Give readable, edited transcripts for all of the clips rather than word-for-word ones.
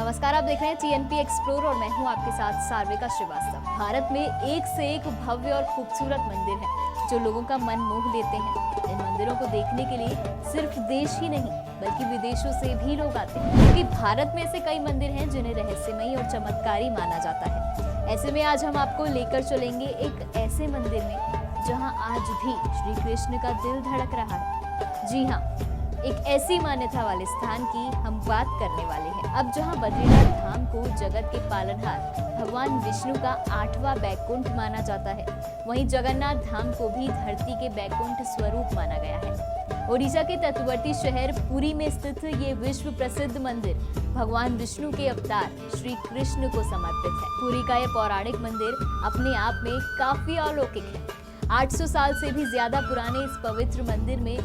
नमस्कार, आप देख रहे हैं टीएनपी एक्सप्लोर और मैं हूं आपके साथ सार्विका श्रीवास्तव। भारत में एक से एक भव्य और खूबसूरत मंदिर हैं जो लोगों का मन मोह लेते हैं। इन मंदिरों को देखने के लिए सिर्फ देश ही नहीं बल्कि विदेशों से भी लोग आते हैं, क्योंकि भारत में ऐसे कई मंदिर हैं जिन्हें रहस्यमयी और चमत्कारी माना जाता है। ऐसे में आज हम आपको लेकर चलेंगे एक ऐसे मंदिर में जहाँ आज भी श्री कृष्ण का दिल धड़क रहा है। जी हाँ, एक ऐसी मान्यता वाले स्थान की हम बात करने वाले हैं। अब जहां बद्रीनाथ धाम को जगत के पालनहार भगवान विष्णु का 8वां बैकुंठ माना जाता है, वहीं जगन्नाथ धाम को भी धरती के बैकुंठ स्वरूप माना गया है। ओडिशा के तटवर्ती शहर पुरी में स्थित ये विश्व प्रसिद्ध मंदिर भगवान विष्णु के अवतार श्री कृष्ण को समर्पित है। पुरी का यह पौराणिक मंदिर अपने आप में काफी अलौकिक है। 800 साल से भी ज्यादा पुराने इस पवित्र मंदिर में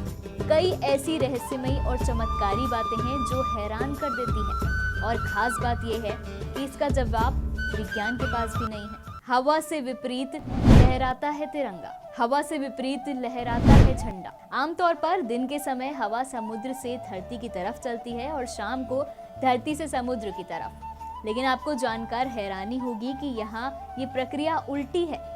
कई ऐसी रहस्यमयी और चमत्कारी बातें हैं जो हैरान कर देती हैं। और खास बात यह है कि इसका जवाब विज्ञान के पास भी नहीं है। हवा से विपरीत लहराता है तिरंगा, हवा से विपरीत लहराता है झंडा। आमतौर पर दिन के समय हवा समुद्र से धरती की तरफ चलती है और शाम को धरती से समुद्र की तरफ। लेकिन आपको जानकर हैरानी होगी कि यहाँ ये प्रक्रिया उल्टी है।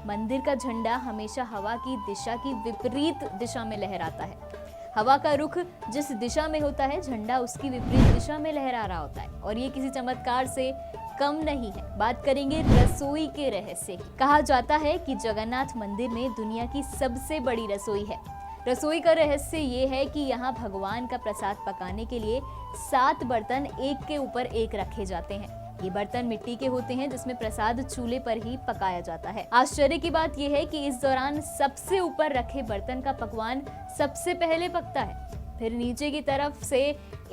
मंदिर का झंडा हमेशा हवा की दिशा की विपरीत दिशा में लहराता है। हवा का रुख जिस दिशा में होता है, झंडा उसकी विपरीत दिशा में लहरा रहा होता है। और ये किसी चमत्कार से कम नहीं है। बात करेंगे रसोई के रहस्य की। कहा जाता है कि जगन्नाथ मंदिर में दुनिया की सबसे बड़ी रसोई है। रसोई का रहस्य ये है कि यहाँ भगवान का प्रसाद पकाने के लिए 7 बर्तन एक के ऊपर एक रखे जाते हैं। ये बर्तन मिट्टी के होते हैं जिसमें प्रसाद चूल्हे पर ही पकाया जाता है। आश्चर्य की बात यह है कि इस दौरान सबसे ऊपर रखे बर्तन का पकवान सबसे पहले पकता है, फिर नीचे की तरफ से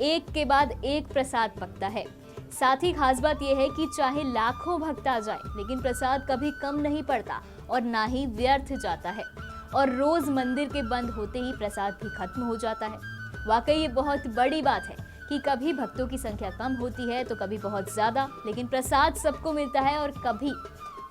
एक के बाद एक प्रसाद पकता है। साथ ही खास बात यह है कि चाहे लाखों भक्त आ जाए, लेकिन प्रसाद कभी कम नहीं पड़ता और ना ही व्यर्थ जाता है। और रोज मंदिर के बंद होते ही प्रसाद भी खत्म हो जाता है। वाकई ये बहुत बड़ी बात है कि कभी भक्तों की संख्या कम होती है तो कभी बहुत ज्यादा, लेकिन प्रसाद सबको मिलता है और कभी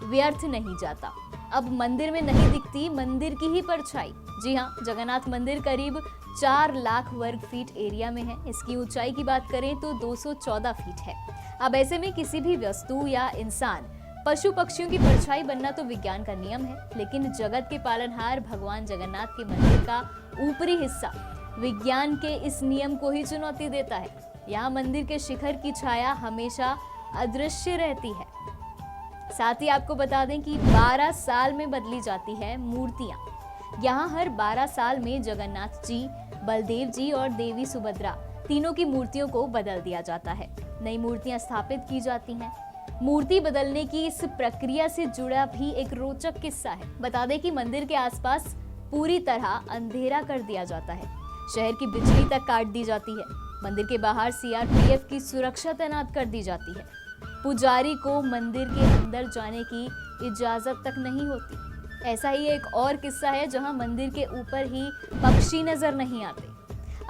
व्यर्थ नहीं जाता। अब मंदिर में नहीं दिखती मंदिर की ही परछाई। जी हाँ, जगन्नाथ मंदिर करीब 4 लाख वर्ग फीट एरिया में है। इसकी ऊंचाई की बात करें तो 214 फीट है। अब ऐसे में किसी भी वस्तु या इंसान, पशु पक्षियों की परछाई बनना तो विज्ञान का नियम है, लेकिन जगत के पालनहार भगवान जगन्नाथ के मंदिर का ऊपरी हिस्सा विज्ञान के इस नियम को ही चुनौती देता है। यहाँ मंदिर के शिखर की छाया हमेशा अदृश्य रहती है। साथ ही आपको बता दें कि 12 साल में बदली जाती है मूर्तियां। यहाँ हर 12 साल में जगन्नाथ जी, बलदेव जी और देवी सुभद्रा तीनों की मूर्तियों को बदल दिया जाता है। नई मूर्तियां स्थापित की जाती हैं। मूर्ति बदलने की इस प्रक्रिया से जुड़ा भी एक रोचक किस्सा है। बता दें कि मंदिर के आसपास पूरी तरह अंधेरा कर दिया जाता है। शहर की बिजली तक काट दी जाती है। मंदिर के बाहर सीआरपीएफ की सुरक्षा तैनात कर दी जाती है। पुजारी को मंदिर के अंदर जाने की इजाजत तक नहीं होती। ऐसा ही एक और किस्सा है जहां मंदिर के ऊपर ही पक्षी नजर नहीं आते।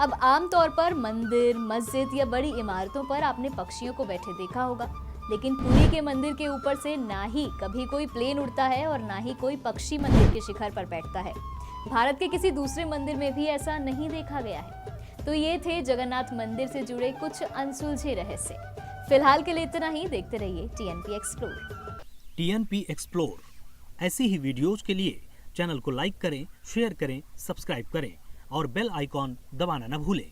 अब आमतौर पर मंदिर, मस्जिद या बड़ी इमारतों पर आपने पक्षियों को बैठे देखा होगा, लेकिन पुरी के मंदिर के ऊपर से ना ही कभी कोई प्लेन उड़ता है और ना ही कोई पक्षी मंदिर के शिखर पर बैठता है। भारत के किसी दूसरे मंदिर में भी ऐसा नहीं देखा गया है। तो ये थे जगन्नाथ मंदिर से जुड़े कुछ अनसुलझे रहस्य। फिलहाल के लिए इतना ही। देखते रहिए टीएनपी एक्सप्लोर। टीएनपी एक्सप्लोर ऐसी ही वीडियोज के लिए चैनल को लाइक करें, शेयर करें, सब्सक्राइब करें और बेल आइकॉन दबाना न भूलें।